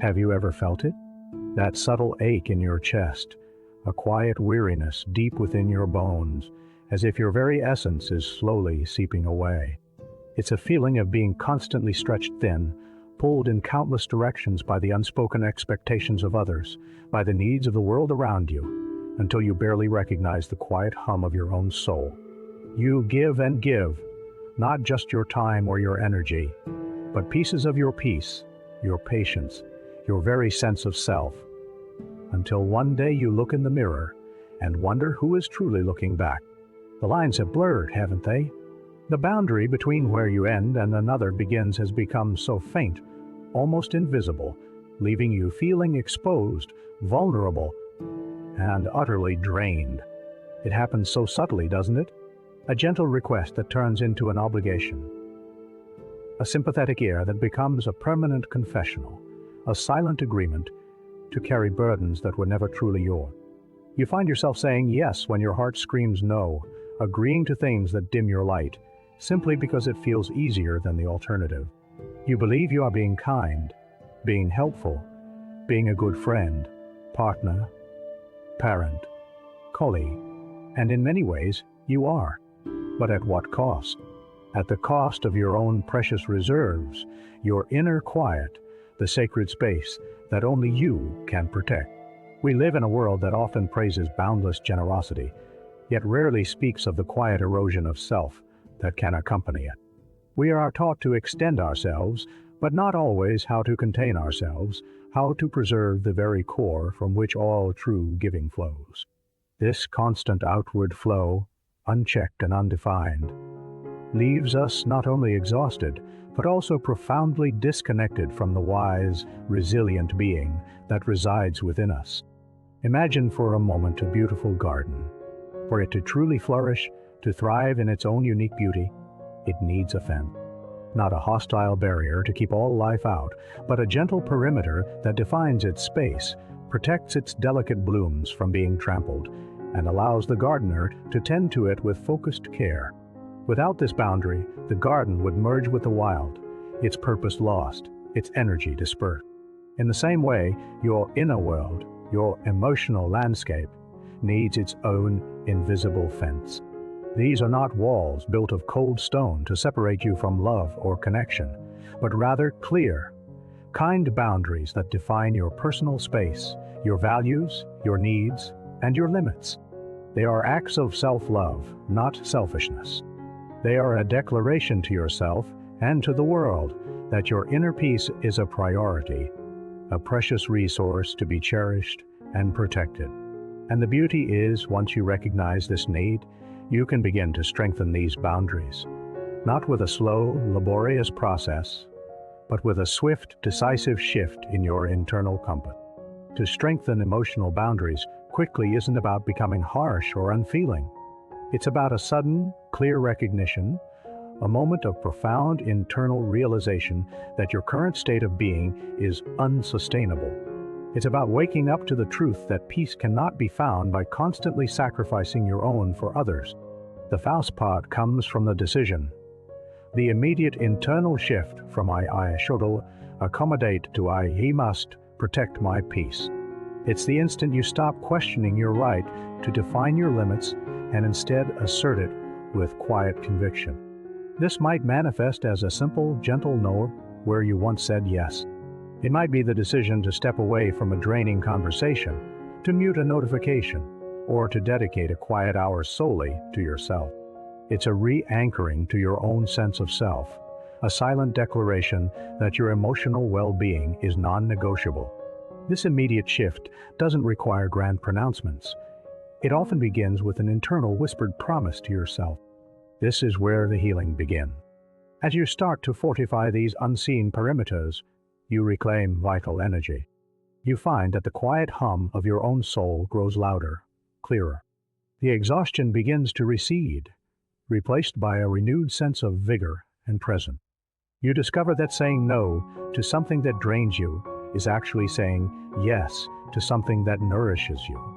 Have you ever felt it? That subtle ache in your chest, a quiet weariness deep within your bones, as if your very essence is slowly seeping away. It's a feeling of being constantly stretched thin, pulled in countless directions by the unspoken expectations of others, by the needs of the world around you, until you barely recognize the quiet hum of your own soul. You give and give, not just your time or your energy, but pieces of your peace, your patience, your very sense of self, until one day you look in the mirror and wonder who is truly looking back. The lines have blurred, haven't they? The boundary between where you end and another begins has become so faint, almost invisible, leaving you feeling exposed, vulnerable, and utterly drained. It happens so subtly, doesn't it? A gentle request that turns into an obligation. A sympathetic ear that becomes a permanent confessional, a silent agreement to carry burdens that were never truly yours. You find yourself saying yes when your heart screams no, agreeing to things that dim your light, simply because it feels easier than the alternative. You believe you are being kind, being helpful, being a good friend, partner, parent, colleague, and in many ways, you are. But at what cost? At the cost of your own precious reserves, your inner quiet, the sacred space that only you can protect. We live in a world that often praises boundless generosity, yet rarely speaks of the quiet erosion of self that can accompany it. We are taught to extend ourselves, but not always how to contain ourselves, how to preserve the very core from which all true giving flows. This constant outward flow, unchecked and undefined, leaves us not only exhausted, but also profoundly disconnected from the wise, resilient being that resides within us. Imagine for a moment a beautiful garden. For it to truly flourish, to thrive in its own unique beauty, it needs a fence. Not a hostile barrier to keep all life out, but a gentle perimeter that defines its space, protects its delicate blooms from being trampled, and allows the gardener to tend to it with focused care. Without this boundary, the garden would merge with the wild, its purpose lost, its energy dispersed. In the same way, your inner world, your emotional landscape, needs its own invisible fence. These are not walls built of cold stone to separate you from love or connection, but rather clear, kind boundaries that define your personal space, your values, your needs, and your limits. They are acts of self-love, not selfishness. They are a declaration to yourself and to the world that your inner peace is a priority, a precious resource to be cherished and protected. And the beauty is, once you recognize this need, you can begin to strengthen these boundaries, not with a slow, laborious process, but with a swift, decisive shift in your internal compass. To strengthen emotional boundaries quickly isn't about becoming harsh or unfeeling. It's about a sudden, clear recognition, a moment of profound internal realization that your current state of being is unsustainable. It's about waking up to the truth that peace cannot be found by constantly sacrificing your own for others. The false part comes from the decision, the immediate internal shift from I should accommodate to he must protect my peace. It's the instant you stop questioning your right to define your limits and instead assert it with quiet conviction. This might manifest as a simple, gentle no where you once said yes. It might be the decision to step away from a draining conversation, to mute a notification, or to dedicate a quiet hour solely to yourself. It's a re-anchoring to your own sense of self, a silent declaration that your emotional well-being is non-negotiable. This immediate shift doesn't require grand pronouncements. It often begins with an internal whispered promise to yourself. This is where the healing begins. As you start to fortify these unseen perimeters, you reclaim vital energy. You find that the quiet hum of your own soul grows louder, clearer. The exhaustion begins to recede, replaced by a renewed sense of vigor and presence. You discover that saying no to something that drains you is actually saying yes to something that nourishes you.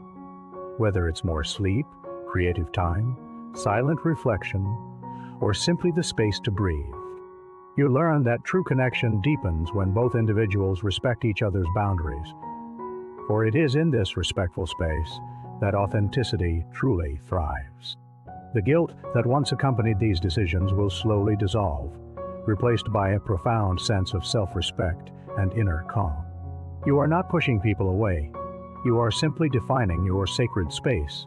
Whether it's more sleep, creative time, silent reflection, or simply the space to breathe. You learn that true connection deepens when both individuals respect each other's boundaries. For it is in this respectful space that authenticity truly thrives. The guilt that once accompanied these decisions will slowly dissolve, replaced by a profound sense of self-respect and inner calm. You are not pushing people away. You are simply defining your sacred space,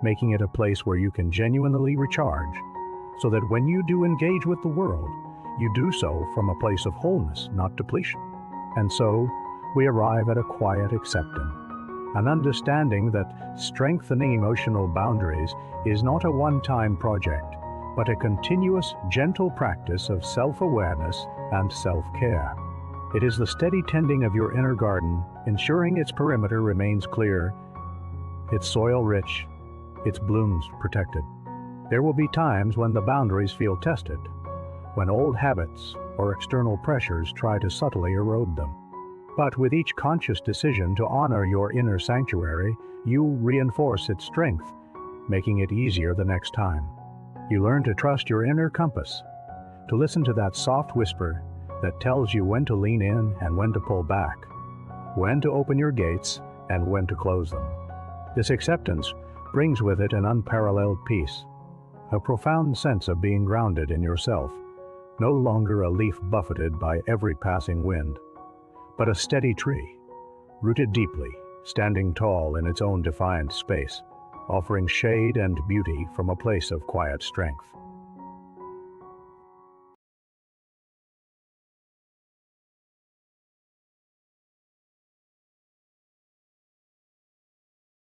making it a place where you can genuinely recharge, so that when you do engage with the world, you do so from a place of wholeness, not depletion. And so, we arrive at a quiet acceptance, an understanding that strengthening emotional boundaries is not a one-time project, but a continuous, gentle practice of self-awareness and self-care. It is the steady tending of your inner garden, ensuring its perimeter remains clear, its soil rich, its blooms protected. There will be times when the boundaries feel tested, when old habits or external pressures try to subtly erode them. But with each conscious decision to honor your inner sanctuary, you reinforce its strength, making it easier the next time. You learn to trust your inner compass, to listen to that soft whisper that tells you when to lean in and when to pull back, when to open your gates and when to close them. This acceptance brings with it an unparalleled peace, a profound sense of being grounded in yourself, no longer a leaf buffeted by every passing wind, but a steady tree, rooted deeply, standing tall in its own defined space, offering shade and beauty from a place of quiet strength.